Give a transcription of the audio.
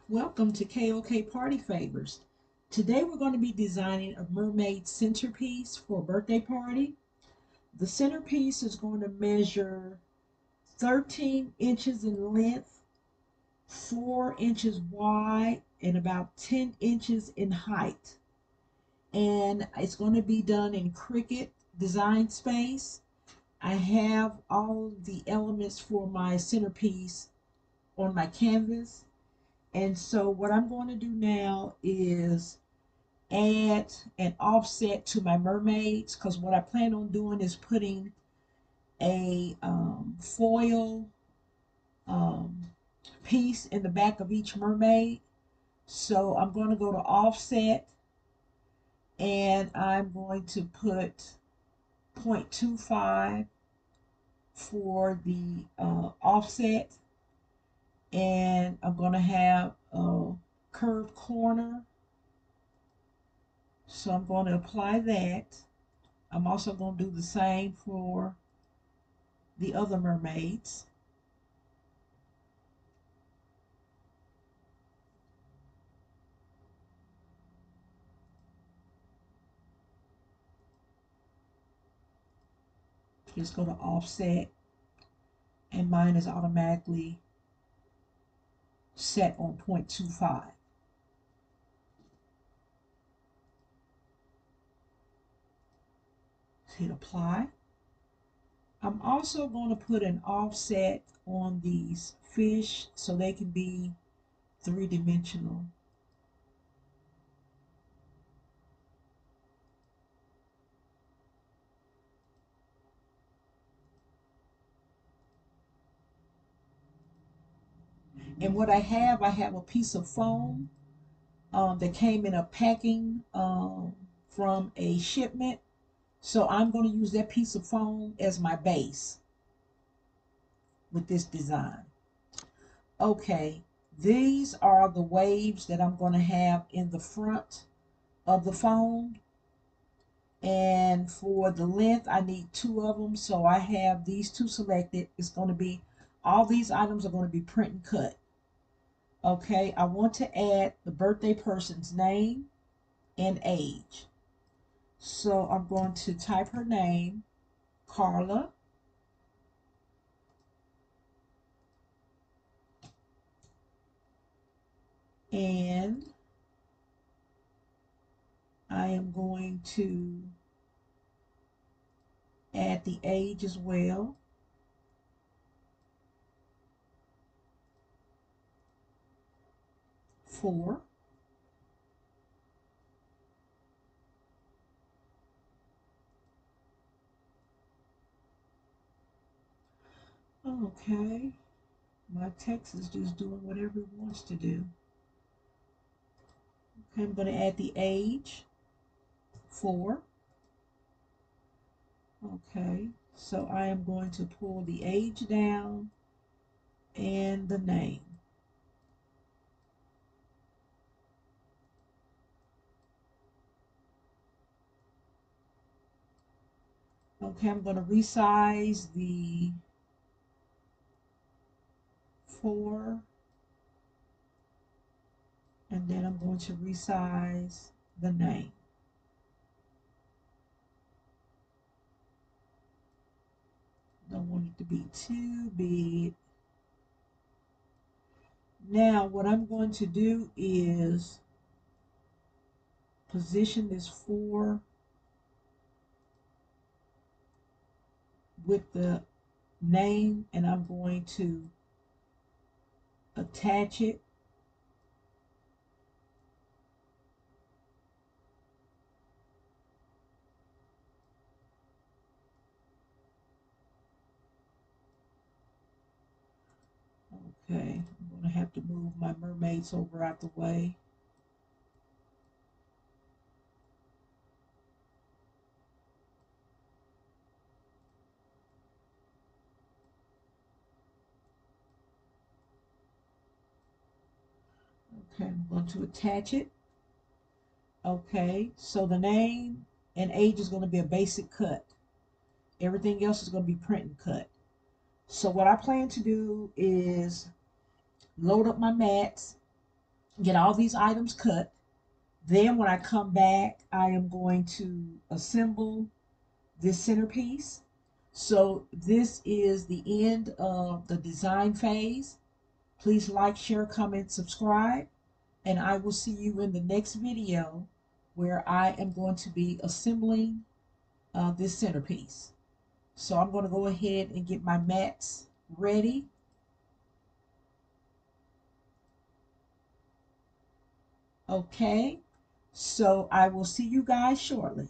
Welcome to KOK Party Favors. Today we're going to be designing a mermaid centerpiece for a birthday party. The centerpiece is going to measure 13 inches in length, 4 inches wide, and about 10 inches in height. And it's going to be done in Cricut Design Space. I have all the elements for my centerpiece on my canvas. And so what I'm going to do now is add an offset to my mermaids, because what I plan on doing is putting a foil um, piece in the back of each mermaid. So I'm going to go to offset, and I'm going to put 0.25 for the offset, and I'm going to have a curved corner. So I'm going to apply that. I'm also going to do the same for the other mermaids. Just go to offset, and mine is automatically set on 0.25. Hit apply. I'm also going to put an offset on these fish so they can be three-dimensional. And what I have a piece of foam that came in a packing from a shipment. So I'm going to use that piece of foam as my base with this design. Okay, these are the waves that I'm going to have in the front of the foam. And for the length, I need two of them. So I have these two selected. It's going to be, all these items are going to be print and cut. Okay, I want to add the birthday person's name and age. So I'm going to type her name, Carla. And I am going to add the age as well. Four. Okay, my text is just doing whatever it wants to do. Okay, I'm going to add the age, 4. Okay, so I am going to pull the age down and the name. Okay, I'm going to resize the 4, and then I'm going to resize the name. Don't want it to be too big. Now what I'm going to do is position this 4 with the name, and I'm going to attach it. Okay, I'm going to have to move my mermaids over out the way. Okay, I'm going to attach it. Okay, so the name and age is going to be a basic cut. Everything else is going to be print and cut. So what I plan to do is load up my mats, get all these items cut. Then when I come back, I am going to assemble this centerpiece. So this is the end of the design phase. Please like, share, comment, subscribe, and I will see you in the next video where I am going to be assembling this centerpiece. So I'm going to go ahead and get my mats ready. Okay, so I will see you guys shortly.